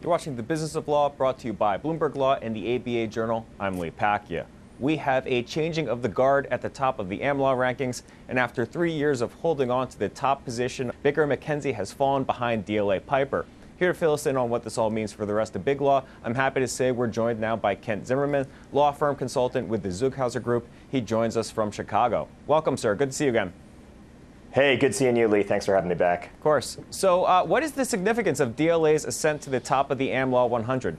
You're watching The Business of Law, brought to you by Bloomberg Law and the ABA Journal. I'm Lee Pacchia. We have a changing of the guard at the top of the AmLaw rankings, and after 3 years of holding on to the top position, Baker McKenzie has fallen behind DLA Piper. Here to fill us in on what this all means for the rest of Big Law, I'm happy to say we're joined now by Kent Zimmermann, law firm consultant with the Zeughauser Group. He joins us from Chicago. Welcome, sir. Good to see you again. Hey, good seeing you, Lee. Thanks for having me back. Of course. So what is the significance of DLA's ascent to the top of the AmLaw 100?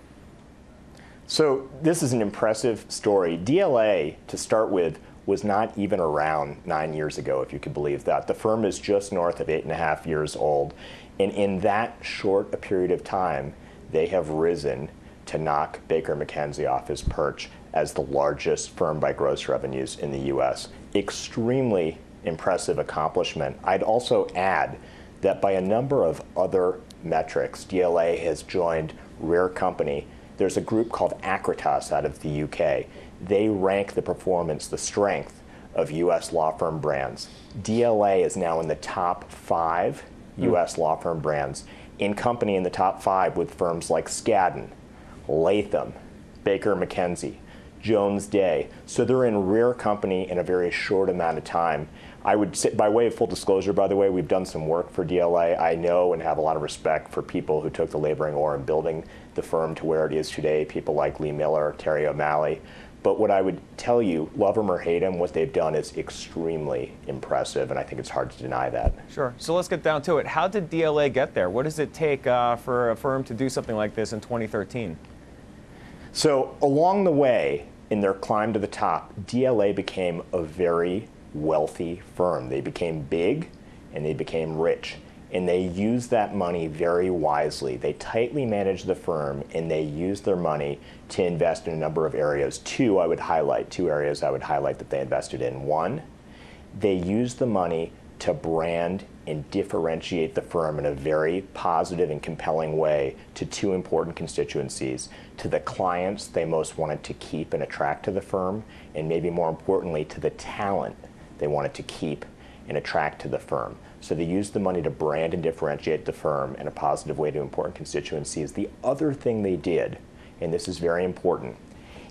So this is an impressive story. DLA, to start with, was not even around 9 years ago, if you could believe that. The firm is just north of 8.5 years old. And in that short a period of time, they have risen to knock Baker McKenzie off his perch as the largest firm by gross revenues in the U.S. Extremely impressive accomplishment. I'd also add that by a number of other metrics, DLA has joined Rare Company. There's a group called Acritas out of the UK. They rank the performance, the strength of U.S. law firm brands. DLA is now in the top 5 U.S. law firm brands, in company in the top 5 with firms like Skadden, Latham, Baker McKenzie, Jones Day. So they're in Rare Company in a very short amount of time. I would say, by way of full disclosure, by the way, we've done some work for DLA. I know and have a lot of respect for people who took the laboring oar in building the firm to where it is today, people like Lee Miller, Terry O'Malley. But what I would tell you, love them or hate them, what they've done is extremely impressive, and I think it's hard to deny that. Sure. So let's get down to it. How did DLA get there? What does it take for a firm to do something like this in 2013? So along the way, in their climb to the top, DLA became a very wealthy firm. They became big and they became rich, and they used that money very wisely. They tightly managed the firm, and they used their money to invest in a number of areas. Two areas I would highlight that they invested in. One, they used the money to brand and differentiate the firm in a very positive and compelling way to 2 important constituencies: to the clients they most wanted to keep and attract to the firm, and maybe more importantly, to the talent they wanted to keep and attract to the firm. So they used the money to brand and differentiate the firm in a positive way to important constituencies. The other thing they did, and this is very important,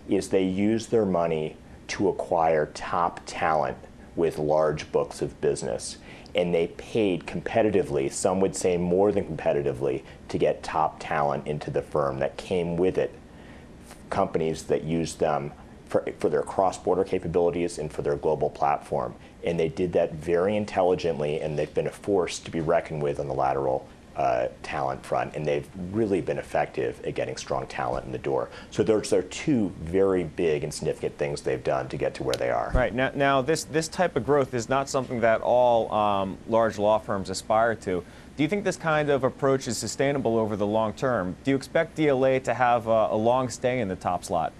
is they used their money to acquire top talent with large books of business. And they paid competitively, some would say more than competitively, to get top talent into the firm. That came with it companies that used them for their cross-border capabilities and for their global platform. And they did that very intelligently, and they've been a force to be reckoned with on the lateral talent front, and they've really been effective at getting strong talent in the door. So those are 2 very big and significant things they've done to get to where they are. Right. Now this type of growth is not something that all large law firms aspire to. Do you think this kind of approach is sustainable over the long term? Do you expect DLA to have a long stay in the top slot?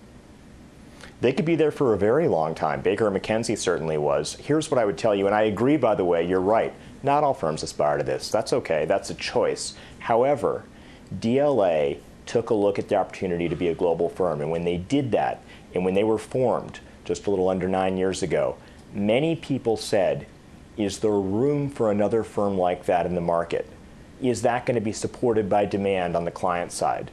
They could be there for a very long time. Baker McKenzie certainly was. Here's what I would tell you, and I agree, by the way, you're right. Not all firms aspire to this. That's okay. That's a choice. However, DLA took a look at the opportunity to be a global firm, and when they did that, and when they were formed just a little under 9 years ago, many people said, is there room for another firm like that in the market? Is that going to be supported by demand on the client side?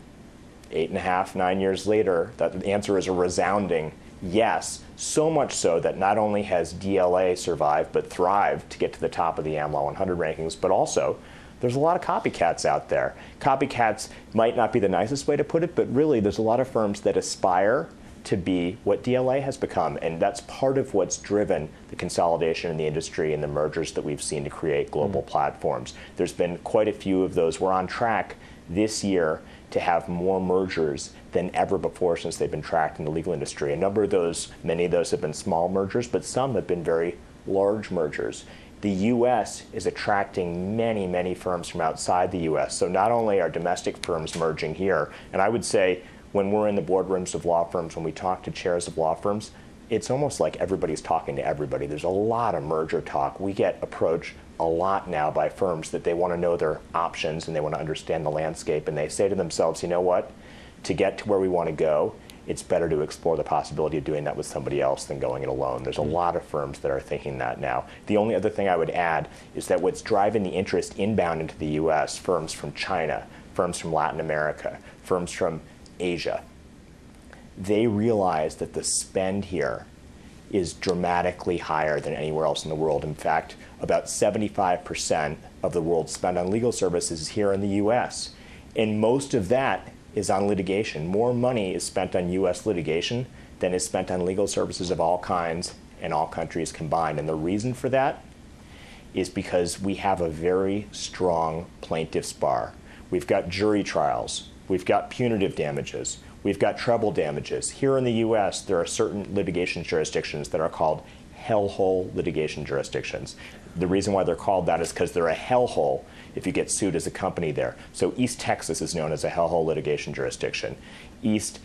8.5, 9 years later, the answer is a resounding yes, so much so that not only has DLA survived but thrived to get to the top of the AmLaw 100 rankings, but also there's a lot of copycats out there. Copycats might not be the nicest way to put it, but really there's a lot of firms that aspire to be what DLA has become, and that's part of what's driven the consolidation in the industry and the mergers that we've seen to create global platforms. There's been quite a few of those. We're on track this year to have more mergers than ever before since they've been tracked in the legal industry. A number of those, many of those have been small mergers, but some have been very large mergers. The U.S. is attracting many, many firms from outside the U.S. So not only are domestic firms merging here, and I would say when we're in the boardrooms of law firms, when we talk to chairs of law firms, it's almost like everybody's talking to everybody. There's a lot of merger talk. We get approached a lot now by firms that they want to know their options and they want to understand the landscape, and they say to themselves, you know what, to get to where we want to go, it's better to explore the possibility of doing that with somebody else than going it alone. There's a lot of firms that are thinking that now. The only other thing I would add is that what's driving the interest inbound into the U.S., firms from China, firms from Latin America, firms from Asia. They realize that the spend here is dramatically higher than anywhere else in the world. In fact, about 75% of the world's spend on legal services is here in the US. And most of that is on litigation. More money is spent on US litigation than is spent on legal services of all kinds and all countries combined. And the reason for that is because we have a very strong plaintiffs' bar. We've got jury trials. We've got punitive damages. We've got treble damages. Here in the US, there are certain litigation jurisdictions that are called hellhole litigation jurisdictions. The reason why they're called that is because they're a hellhole if you get sued as a company there. So East Texas is known as a hellhole litigation jurisdiction. East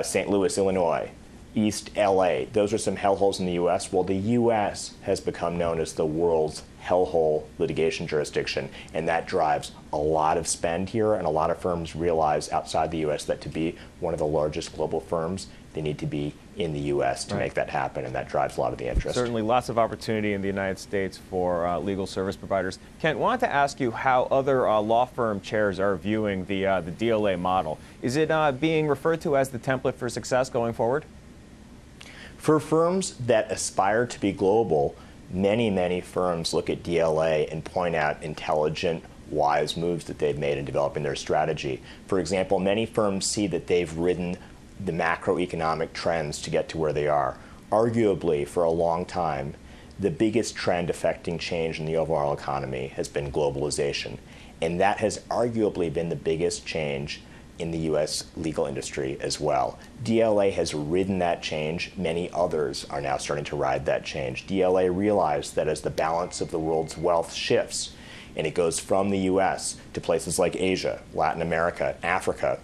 St. Louis, Illinois, East LA, those are some hellholes in the US. Well, the US has become known as the world's hellhole litigation jurisdiction, and that drives a lot of spend here, and a lot of firms realize outside the US that to be one of the largest global firms, they need to be in the US to make that happen, and that drives a lot of the interest. Certainly lots of opportunity in the United States for legal service providers. Kent, wanted to ask you how other law firm chairs are viewing the DLA model. Is it being referred to as the template for success going forward? For firms that aspire to be global, many firms look at DLA and point out intelligent, wise moves that they've made in developing their strategy. For example, many firms see that they've ridden the macroeconomic trends to get to where they are. Arguably, for a long time, the biggest trend affecting change in the overall economy has been globalization. And that has arguably been the biggest change in the US legal industry as well. DLA has ridden that change. Many others are now starting to ride that change. DLA realized that as the balance of the world's wealth shifts, and it goes from the US to places like Asia, Latin America, Africa,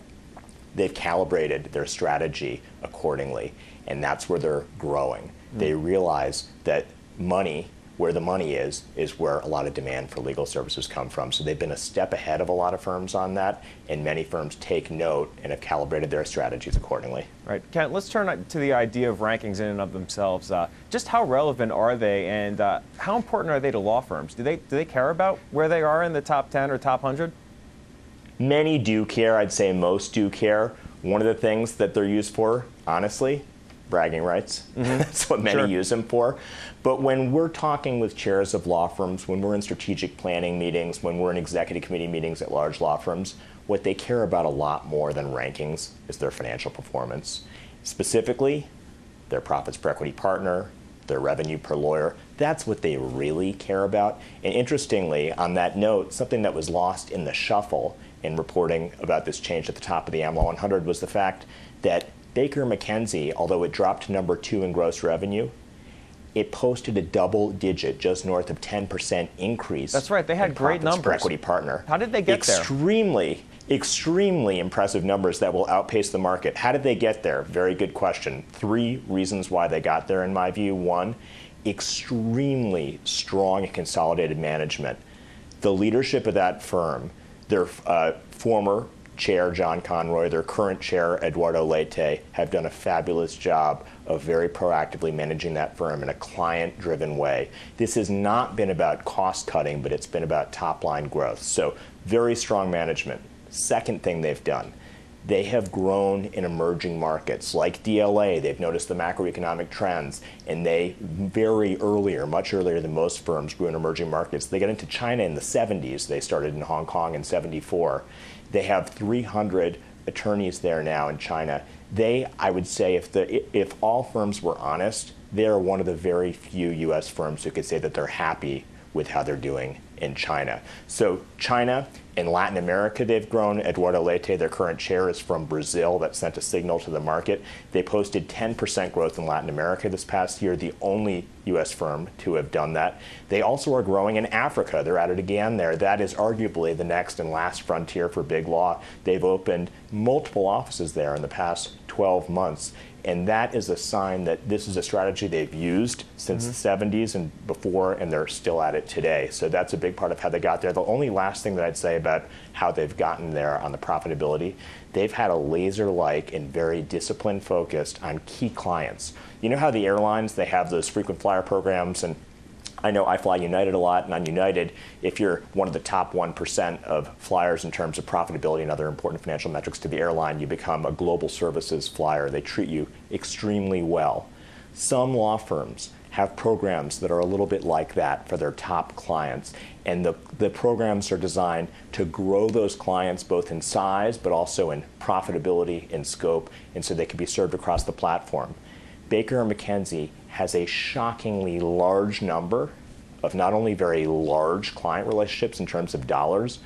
they've calibrated their strategy accordingly, and that's where they're growing. They realize that money, where the money is where a lot of demand for legal services come from. So they've been a step ahead of a lot of firms on that, and many firms take note and have calibrated their strategies accordingly. Right. Kent, let's turn to the idea of rankings in and of themselves. Just how relevant are they, and how important are they to law firms? Do they care about where they are in the top 10 or top 100? Many do care. I'd say most do care. One of the things that they're used for, honestly, bragging rights. That's what many use them for. But when we're talking with chairs of law firms, when we're in strategic planning meetings, when we're in executive committee meetings at large law firms, what they care about a lot more than rankings is their financial performance. Specifically, their profits per equity partner, their revenue per lawyer. That's what they really care about. And interestingly, on that note, something that was lost in the shuffle in reporting about this change at the top of the AmLaw 100 was the fact that Baker McKenzie, although it dropped to number 2 in gross revenue, it posted a double-digit, just north of 10% increase. That's right. They had great numbers per equity partner. How did they get there? Extremely impressive numbers that will outpace the market. How did they get there? Very good question. 3 reasons why they got there, in my view. 1, extremely strong and consolidated management. The leadership of that firm, their former chair, John Conroy, their current chair, Eduardo Leite, have done a fabulous job of very proactively managing that firm in a client-driven way. This has not been about cost cutting, but it's been about top-line growth. So very strong management. Second thing they've done, they have grown in emerging markets like DLA. They've noticed the macroeconomic trends, and they much earlier than most firms, grew in emerging markets. They got into China in the 70s. They started in Hong Kong in 74. They have 300 attorneys there now in China. I would say, if all firms were honest, they are one of the very few U.S. firms who could say that they're happy with how they're doing in China. So China and Latin America, they've grown. Eduardo Leite, their current chair, is from Brazil. That sent a signal to the market. They posted 10% growth in Latin America this past year, the only U.S. firm to have done that. They also are growing in Africa. They're at it again there. That is arguably the next and last frontier for big law. They've opened multiple offices there in the past 12 months. And that is a sign that this is a strategy they've used since the 70s and before, and they're still at it today. So that's a big part of how they got there. The only last thing that I'd say about how they've gotten there on the profitability, they've had a laser-like and very disciplined focus on key clients. You know how the airlines, they have those frequent flyer programs, and I know I fly United a lot, and on United, if you're one of the top 1% of flyers in terms of profitability and other important financial metrics to the airline, you become a global services flyer. They treat you extremely well. Some law firms have programs that are a little bit like that for their top clients. And the programs are designed to grow those clients both in size, but also in profitability, in scope, and so they can be served across the platform. Baker McKenzie has a shockingly large number of not only very large client relationships in terms of dollars,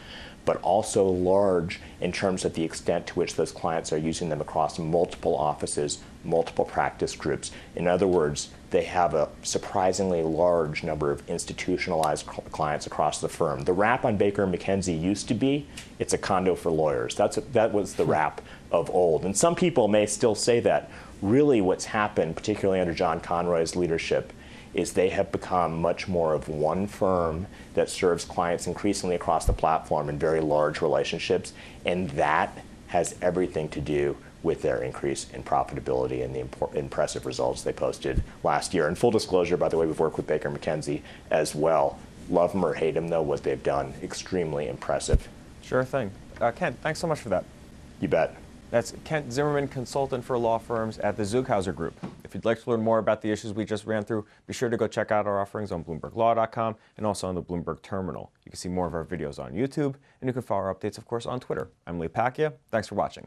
but also large in terms of the extent to which those clients are using them across multiple offices, multiple practice groups. In other words, they have a surprisingly large number of institutionalized clients across the firm. The rap on Baker McKenzie used to be, it's a condo for lawyers. That was the rap of old. And some people may still say that. Really what's happened, particularly under John Conroy's leadership, is they have become much more of one firm that serves clients increasingly across the platform in very large relationships, and that has everything to do with their increase in profitability and the impressive results they posted last year. And full disclosure, by the way, we've worked with Baker McKenzie as well. Love them or hate them, though, what they've done, extremely impressive. Sure thing. Kent, thanks so much for that. You bet. That's Kent Zimmermann, consultant for law firms at the Zeughauser Group. If you'd like to learn more about the issues we just ran through, be sure to go check out our offerings on BloombergLaw.com and also on the Bloomberg Terminal. You can see more of our videos on YouTube, and you can follow our updates, of course, on Twitter. I'm Lee Pacchia. Thanks for watching.